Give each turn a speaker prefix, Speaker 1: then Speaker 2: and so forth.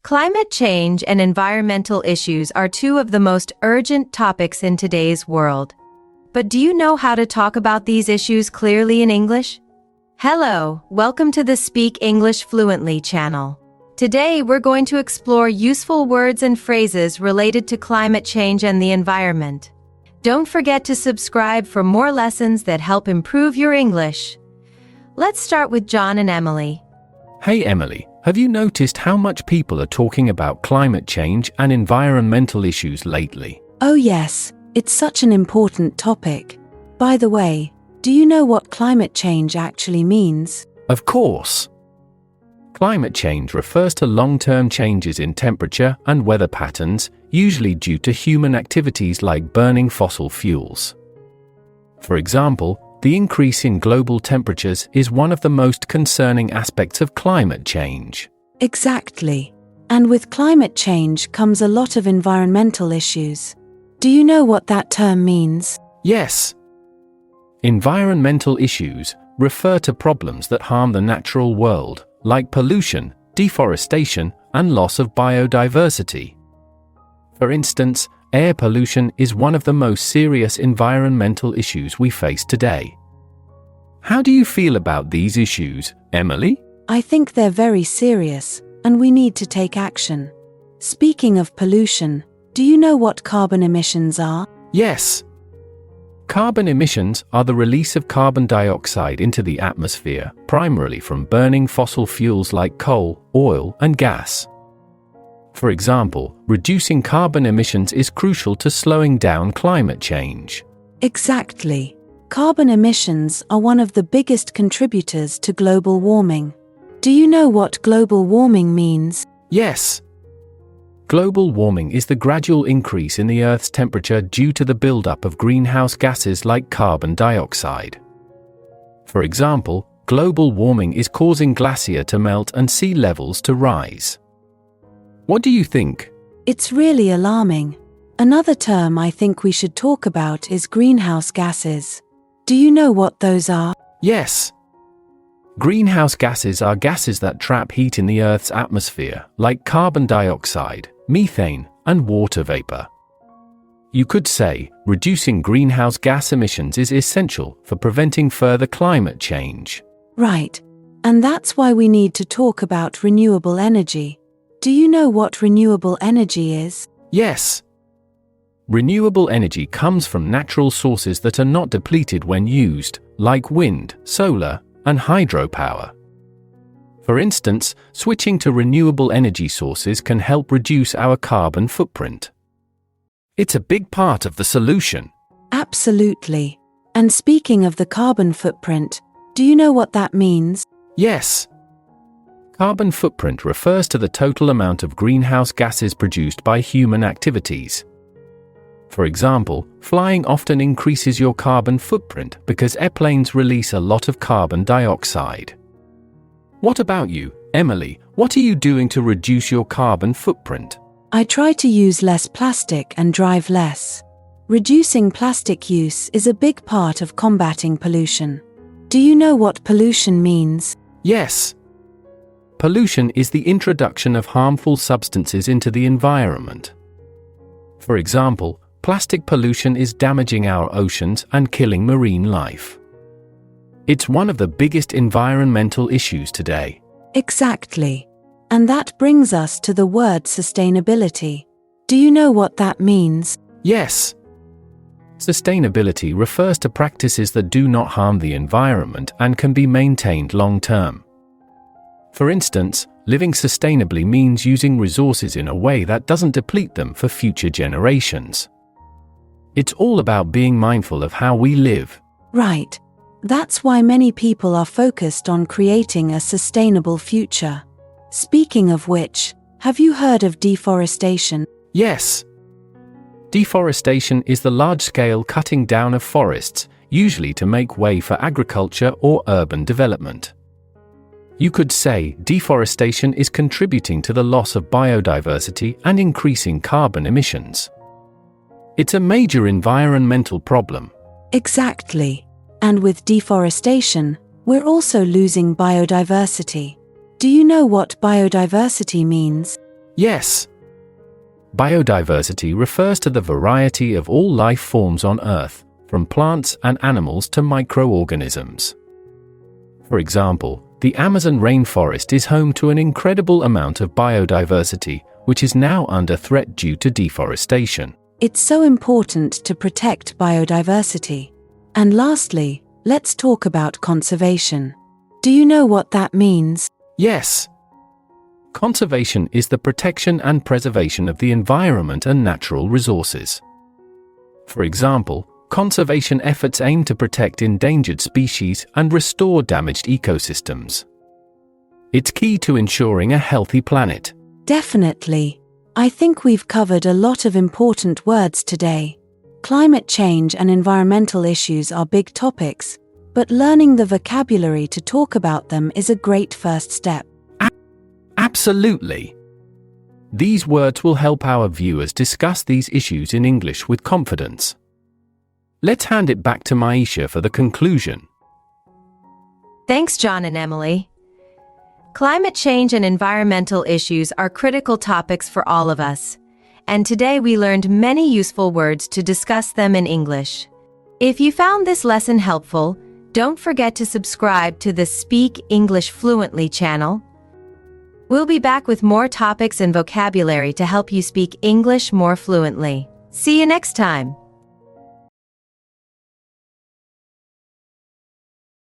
Speaker 1: Climate change and environmental issues are two of the most urgent topics in today's world. But do you know how to talk about these issues clearly in English? Hello, welcome to the Speak English Fluently channel. Today we're going to explore useful words and phrases related to climate change and the environment. Don't forget to subscribe for more lessons that help improve your English. Let's start with John and Emily.
Speaker 2: Hey Emily, have you noticed how much people are talking about climate change and environmental issues lately?
Speaker 3: Oh yes, it's such an important topic. By the way, do you know what climate change actually means?
Speaker 2: Of course. Climate change refers to long-term changes in temperature and weather patterns, usually due to human activities like burning fossil fuels. For example, the increase in global temperatures is one of the most concerning aspects of climate change.
Speaker 3: Exactly. And with climate change comes a lot of environmental issues. Do you know what that term means?
Speaker 2: Yes. Environmental issues refer to problems that harm the natural world, like pollution, deforestation, and loss of biodiversity. For instance, air pollution is one of the most serious environmental issues we face today. How do you feel about these issues, Emily?
Speaker 3: I think they're very serious, and we need to take action. Speaking of pollution, do you know what carbon emissions are?
Speaker 2: Yes. Carbon emissions are the release of carbon dioxide into the atmosphere, primarily from burning fossil fuels like coal, oil, and gas. For example, reducing carbon emissions is crucial to slowing down climate change.
Speaker 3: Exactly. Carbon emissions are one of the biggest contributors to global warming. Do you know what global warming means?
Speaker 2: Yes. Global warming is the gradual increase in the Earth's temperature due to the buildup of greenhouse gases like carbon dioxide. For example, global warming is causing glaciers to melt and sea levels to rise. What do you think?
Speaker 3: It's really alarming. Another term I think we should talk about is greenhouse gases. Do you know what those are?
Speaker 2: Yes. Greenhouse gases are gases that trap heat in the Earth's atmosphere, like carbon dioxide, methane, and water vapor. You could say, reducing greenhouse gas emissions is essential for preventing further climate change.
Speaker 3: Right. And that's why we need to talk about renewable energy. Do you know what renewable energy is?
Speaker 2: Yes. Renewable energy comes from natural sources that are not depleted when used, like wind, solar, and hydropower. For instance, switching to renewable energy sources can help reduce our carbon footprint. It's a big part of the solution.
Speaker 3: Absolutely. And speaking of the carbon footprint, do you know what that means?
Speaker 2: Yes. Carbon footprint refers to the total amount of greenhouse gases produced by human activities. For example, flying often increases your carbon footprint because airplanes release a lot of carbon dioxide. What about you, Emily? What are you doing to reduce your carbon footprint?
Speaker 3: I try to use less plastic and drive less. Reducing plastic use is a big part of combating pollution. Do you know what pollution means?
Speaker 2: Yes. Pollution is the introduction of harmful substances into the environment. For example, plastic pollution is damaging our oceans and killing marine life. It's one of the biggest environmental issues today.
Speaker 3: Exactly. And that brings us to the word sustainability. Do you know what that means?
Speaker 2: Yes. Sustainability refers to practices that do not harm the environment and can be maintained long-term. For instance, living sustainably means using resources in a way that doesn't deplete them for future generations. It's all about being mindful of how we live.
Speaker 3: Right. That's why many people are focused on creating a sustainable future. Speaking of which, have you heard of deforestation?
Speaker 2: Yes. Deforestation is the large-scale cutting down of forests, usually to make way for agriculture or urban development. You could say deforestation is contributing to the loss of biodiversity and increasing carbon emissions. It's a major environmental problem.
Speaker 3: Exactly. And with deforestation, we're also losing biodiversity. Do you know what biodiversity means?
Speaker 2: Yes. Biodiversity refers to the variety of all life forms on Earth, from plants and animals to microorganisms. For example, the Amazon rainforest is home to an incredible amount of biodiversity, which is now under threat due to deforestation.
Speaker 3: It's so important to protect biodiversity. And lastly, let's talk about conservation. Do you know what that means?
Speaker 2: Yes. Conservation is the protection and preservation of the environment and natural resources. For example, conservation efforts aim to protect endangered species and restore damaged ecosystems. It's key to ensuring a healthy planet.
Speaker 3: Definitely. I think we've covered a lot of important words today. Climate change and environmental issues are big topics, but learning the vocabulary to talk about them is a great first step.
Speaker 2: Absolutely. These words will help our viewers discuss these issues in English with confidence. Let's hand it back to Maisha for the conclusion.
Speaker 1: Thanks, John and Emily. Climate change and environmental issues are critical topics for all of us, and today we learned many useful words to discuss them in English. If you found this lesson helpful, don't forget to subscribe to the Speak English Fluently channel. We'll be back with more topics and vocabulary to help you speak English more fluently. See you next time.